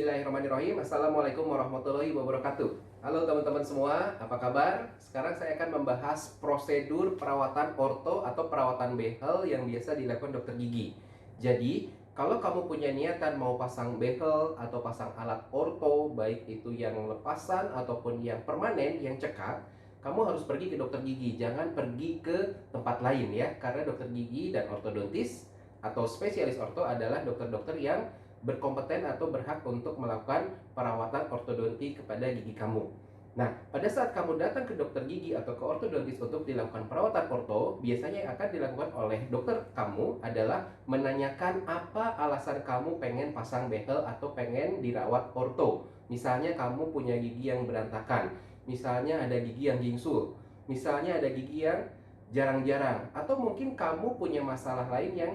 Bismillahirrahmanirrahim. Assalamualaikum warahmatullahi wabarakatuh. Halo teman-teman semua, apa kabar? Sekarang saya akan membahas prosedur perawatan orto atau perawatan behel yang biasa dilakukan dokter gigi. Jadi, kalau kamu punya niatan mau pasang behel atau pasang alat orto, baik itu yang lepasan ataupun yang permanen, yang cekat, kamu harus pergi ke dokter gigi. Jangan pergi ke tempat lain ya, karena dokter gigi dan ortodontis atau spesialis orto adalah dokter-dokter yang berkompeten atau berhak untuk melakukan perawatan ortodonti kepada gigi kamu. Nah, pada saat kamu datang ke dokter gigi atau ke ortodontis untuk dilakukan perawatan orto, biasanya yang akan dilakukan oleh dokter kamu adalah menanyakan apa alasan kamu pengen pasang behel atau pengen dirawat orto. Misalnya kamu punya gigi yang berantakan, misalnya ada gigi yang gingsul, misalnya ada gigi yang jarang-jarang, atau mungkin kamu punya masalah lain yang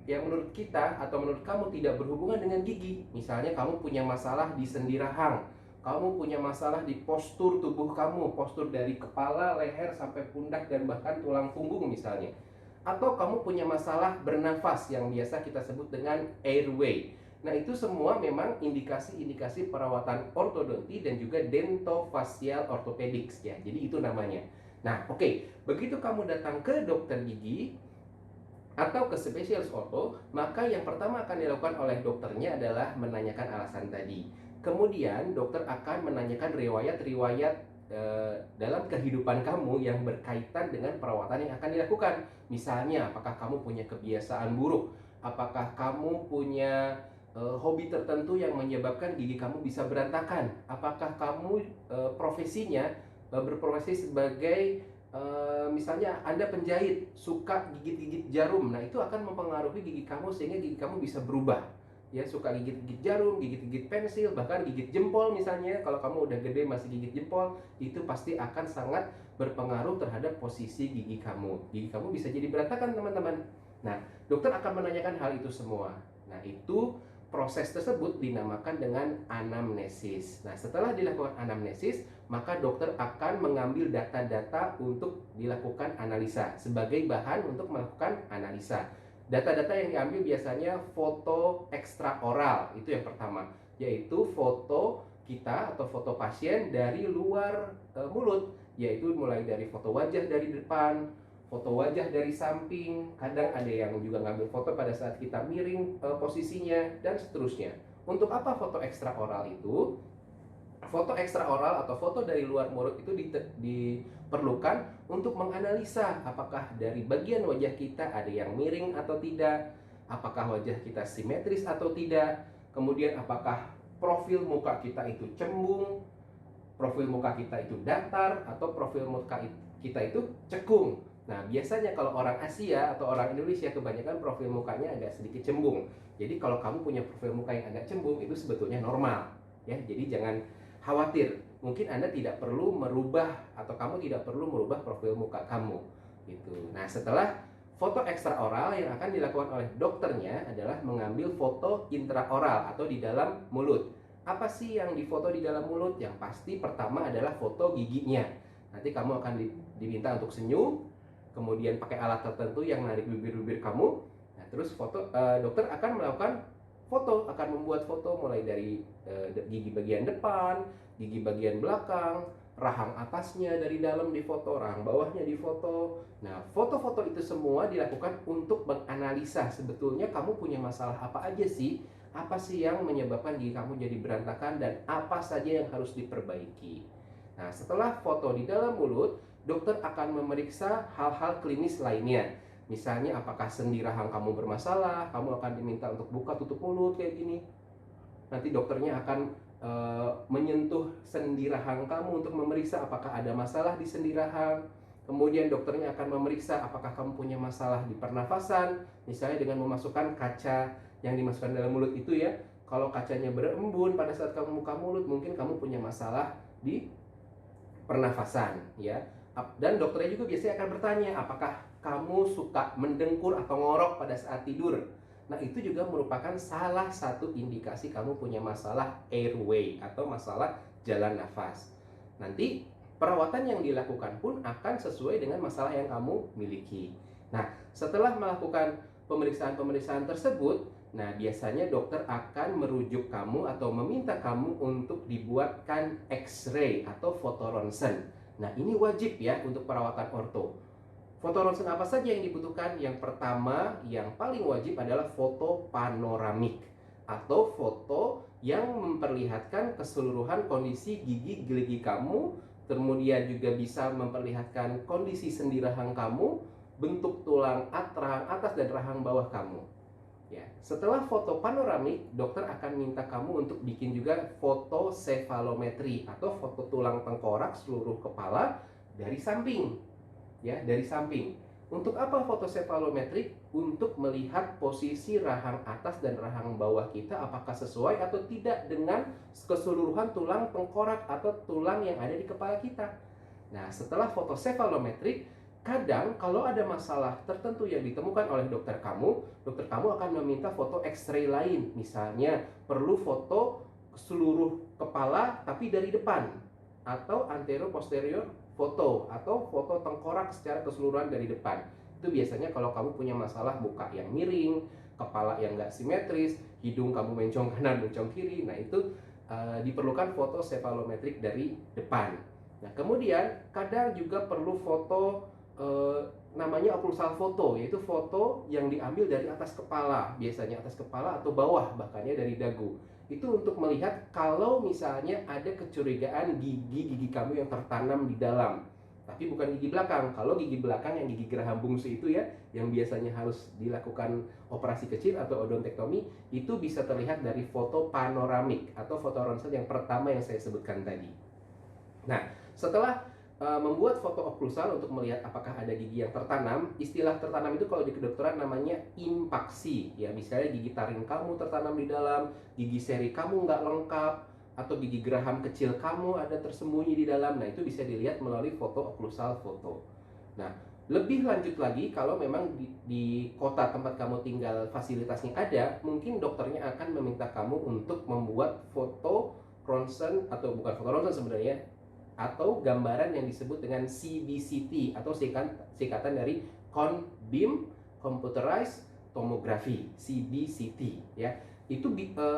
menurut kita atau menurut kamu tidak berhubungan dengan gigi. Misalnya kamu punya masalah di sendi rahang, kamu punya masalah di postur tubuh kamu, postur dari kepala, leher, sampai pundak, dan bahkan tulang punggung misalnya. Atau kamu punya masalah bernafas yang biasa kita sebut dengan airway. Nah, itu semua memang indikasi-indikasi perawatan ortodonti dan juga dentofacial orthopedics ya. Jadi itu namanya. Nah, oke. Begitu kamu datang ke dokter gigi atau ke spesialis orto, maka yang pertama akan dilakukan oleh dokternya adalah menanyakan alasan tadi. Kemudian dokter akan menanyakan riwayat-riwayat dalam kehidupan kamu yang berkaitan dengan perawatan yang akan dilakukan. Misalnya, apakah kamu punya kebiasaan buruk? Apakah kamu punya hobi tertentu yang menyebabkan gigi kamu bisa berantakan? Apakah kamu profesinya berprofesi sebagai misalnya Anda penjahit, suka gigit-gigit jarum. Nah, itu akan mempengaruhi gigi kamu sehingga gigi kamu bisa berubah. Ya, suka gigit-gigit jarum, gigit-gigit pensil, bahkan gigit jempol misalnya. Kalau kamu udah gede masih gigit jempol, itu pasti akan sangat berpengaruh terhadap posisi gigi kamu. Gigi kamu bisa jadi berantakan, teman-teman. Nah, dokter akan menanyakan hal itu semua. Nah, itu proses tersebut dinamakan dengan anamnesis. Nah, setelah dilakukan anamnesis, maka dokter akan mengambil data-data untuk dilakukan analisa sebagai bahan untuk melakukan analisa. Data-data yang diambil biasanya foto ekstraoral, itu yang pertama, yaitu foto kita atau foto pasien dari luar mulut, yaitu mulai dari foto wajah dari depan, foto wajah dari samping, kadang ada yang juga ngambil foto pada saat kita miring posisinya, dan seterusnya. Untuk apa foto ekstraoral itu? Foto ekstraoral atau foto dari luar mulut itu diperlukan untuk menganalisa apakah dari bagian wajah kita ada yang miring atau tidak, apakah wajah kita simetris atau tidak, kemudian apakah profil muka kita itu cembung, profil muka kita itu datar, atau profil muka kita itu cekung. Nah, biasanya kalau orang Asia atau orang Indonesia kebanyakan profil mukanya agak sedikit cembung. Jadi kalau kamu punya profil muka yang agak cembung, itu sebetulnya normal ya. Jadi jangan khawatir, mungkin Anda tidak perlu merubah atau kamu tidak perlu merubah profil muka kamu gitu. Nah, setelah foto ekstraoral, yang akan dilakukan oleh dokternya adalah mengambil foto intraoral atau di dalam mulut. Apa sih yang difoto di dalam mulut? Yang pasti pertama adalah foto giginya. Nanti kamu akan diminta untuk senyum, kemudian pakai alat tertentu yang menarik bibir-bibir kamu. Nah, terus dokter akan melakukan foto, akan membuat foto mulai dari gigi bagian depan, gigi bagian belakang, rahang atasnya dari dalam difoto, rahang bawahnya difoto. Nah, foto-foto itu semua dilakukan untuk menganalisa sebetulnya kamu punya masalah apa aja sih, apa sih yang menyebabkan gigi kamu jadi berantakan, dan apa saja yang harus diperbaiki. Nah, setelah foto di dalam mulut, dokter akan memeriksa hal-hal klinis lainnya. Misalnya apakah sendi rahang kamu bermasalah, kamu akan diminta untuk buka tutup mulut kayak gini. Nanti dokternya akan menyentuh sendi rahang kamu untuk memeriksa apakah ada masalah di sendi rahang. Kemudian dokternya akan memeriksa apakah kamu punya masalah di pernafasan, misalnya dengan memasukkan kaca yang dimasukkan dalam mulut itu ya. Kalau kacanya berembun pada saat kamu buka mulut, mungkin kamu punya masalah di pernafasan ya. Dan dokternya juga biasanya akan bertanya, apakah kamu suka mendengkur atau ngorok pada saat tidur. Nah, itu juga merupakan salah satu indikasi kamu punya masalah airway atau masalah jalan nafas. Nanti perawatan yang dilakukan pun akan sesuai dengan masalah yang kamu miliki. Nah, setelah melakukan pemeriksaan-pemeriksaan tersebut, Nah, biasanya dokter akan merujuk kamu atau meminta kamu untuk dibuatkan X-ray atau foto ronsen. Nah, ini wajib ya untuk perawatan orto. Foto ronsen apa saja yang dibutuhkan? Yang pertama, yang paling wajib adalah foto panoramik atau foto yang memperlihatkan keseluruhan kondisi gigi kamu, kemudian juga bisa memperlihatkan kondisi sendi rahang kamu, bentuk tulang rahang atas dan rahang bawah kamu. Ya, setelah foto panoramik, dokter akan minta kamu untuk bikin juga foto sefalometri atau foto tulang tengkorak seluruh kepala dari samping. Ya, dari samping. Untuk apa foto sefalometrik? Untuk melihat posisi rahang atas dan rahang bawah kita apakah sesuai atau tidak dengan keseluruhan tulang tengkorak atau tulang yang ada di kepala kita. Nah, setelah foto sefalometrik, kadang kalau ada masalah tertentu yang ditemukan oleh dokter kamu akan meminta foto X-ray lain. Misalnya, perlu foto seluruh kepala tapi dari depan, atau anterior posterior foto, atau foto tengkorak secara keseluruhan dari depan. Itu biasanya kalau kamu punya masalah muka yang miring, kepala yang nggak simetris, hidung kamu mencong kanan, mencong kiri. Nah, itu diperlukan foto sefalometrik dari depan. Nah, kemudian kadang juga perlu foto namanya occlusal foto, yaitu foto yang diambil dari atas kepala, biasanya atas kepala atau bawah, bahkannya dari dagu. Itu untuk melihat kalau misalnya ada kecurigaan gigi kamu yang tertanam di dalam, tapi bukan gigi belakang. Kalau gigi belakang yang gigi geraham bungsu itu ya, yang biasanya harus dilakukan operasi kecil atau odontektomi, itu bisa terlihat dari foto panoramik atau foto ronsen yang pertama yang saya sebutkan tadi. Nah, setelah membuat foto okklusal untuk melihat apakah ada gigi yang tertanam, istilah tertanam itu kalau di kedokteran namanya impaksi. Ya, misalnya gigi taring kamu tertanam di dalam, gigi seri kamu nggak lengkap, atau gigi geraham kecil kamu ada tersembunyi di dalam. Nah, itu bisa dilihat melalui foto okklusal foto. Nah, lebih lanjut lagi, kalau memang di kota tempat kamu tinggal fasilitasnya ada, mungkin dokternya akan meminta kamu untuk membuat foto ronsen, atau bukan foto ronsen sebenarnya, atau gambaran yang disebut dengan CBCT atau singkatan dari Cone Beam Computerized Tomography, CBCT ya. Itu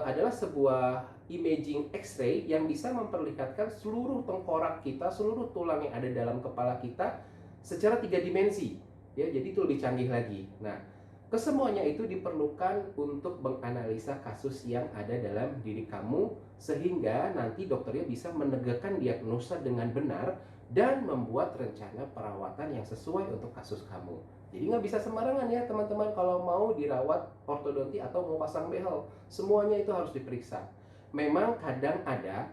adalah sebuah imaging X-ray yang bisa memperlihatkan seluruh tengkorak kita, seluruh tulang yang ada dalam kepala kita secara 3 dimensi ya. Jadi itu lebih canggih lagi. Nah, kesemuanya itu diperlukan untuk menganalisa kasus yang ada dalam diri kamu, sehingga nanti dokternya bisa menegakkan diagnosa dengan benar dan membuat rencana perawatan yang sesuai untuk kasus kamu. Jadi nggak bisa sembarangan ya teman-teman kalau mau dirawat ortodonti atau mau pasang behel. Semuanya itu harus diperiksa. Memang kadang ada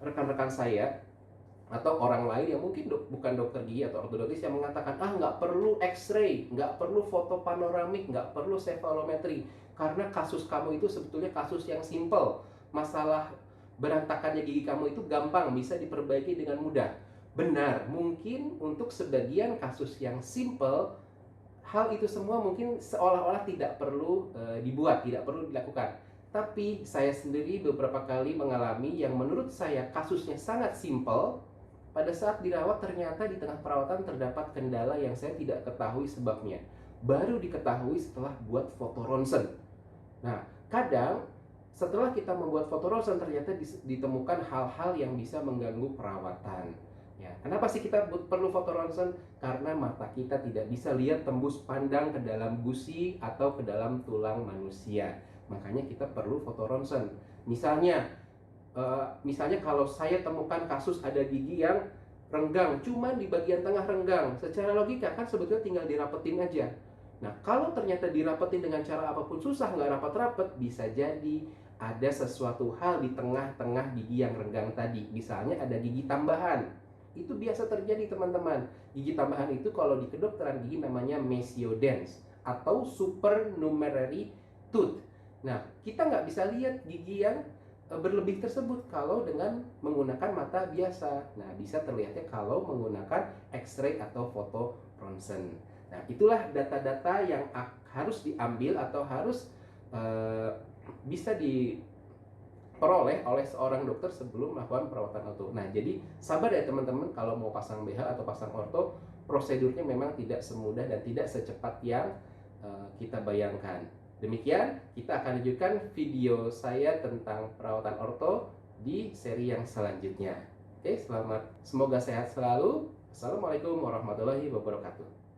rekan-rekan saya atau orang lain yang mungkin bukan dokter gigi atau ortodontis yang mengatakan, nggak perlu X-ray, nggak perlu foto panoramik, nggak perlu sefalometri, karena kasus kamu itu sebetulnya kasus yang simple. Masalah berantakannya gigi kamu itu gampang, bisa diperbaiki dengan mudah. Benar, mungkin untuk sebagian kasus yang simple, hal itu semua mungkin seolah-olah tidak perlu dibuat, tidak perlu dilakukan. Tapi saya sendiri beberapa kali mengalami yang menurut saya kasusnya sangat simple. Pada saat dirawat ternyata di tengah perawatan terdapat kendala yang saya tidak ketahui sebabnya. Baru diketahui setelah buat foto ronsen. Nah, kadang setelah kita membuat foto ronsen ternyata ditemukan hal-hal yang bisa mengganggu perawatan. Ya, kenapa sih kita perlu foto ronsen? Karena mata kita tidak bisa lihat tembus pandang ke dalam gusi atau ke dalam tulang manusia. Makanya kita perlu foto ronsen. Misalnya kalau saya temukan kasus ada gigi yang renggang, cuman di bagian tengah renggang, secara logika kan sebetulnya tinggal dirapetin aja. Nah, kalau ternyata dirapetin dengan cara apapun susah, nggak rapet-rapet, bisa jadi ada sesuatu hal di tengah-tengah gigi yang renggang tadi. Misalnya ada gigi tambahan. Itu biasa terjadi teman-teman. Gigi tambahan itu kalau di kedokteran gigi namanya mesiodens atau supernumerary tooth. Nah, kita nggak bisa lihat gigi yang berlebih tersebut kalau dengan menggunakan mata biasa. Nah, bisa terlihatnya kalau menggunakan X-ray atau foto ronsen. Nah, itulah data-data yang harus diambil atau harus bisa diperoleh oleh seorang dokter sebelum melakukan perawatan orto. Nah, jadi sabar ya teman-teman, kalau mau pasang BH atau pasang orto, prosedurnya memang tidak semudah dan tidak secepat yang kita bayangkan. Demikian, kita akan lanjutkan video saya tentang perawatan orto di seri yang selanjutnya. Oke, selamat. Semoga sehat selalu. Assalamualaikum warahmatullahi wabarakatuh.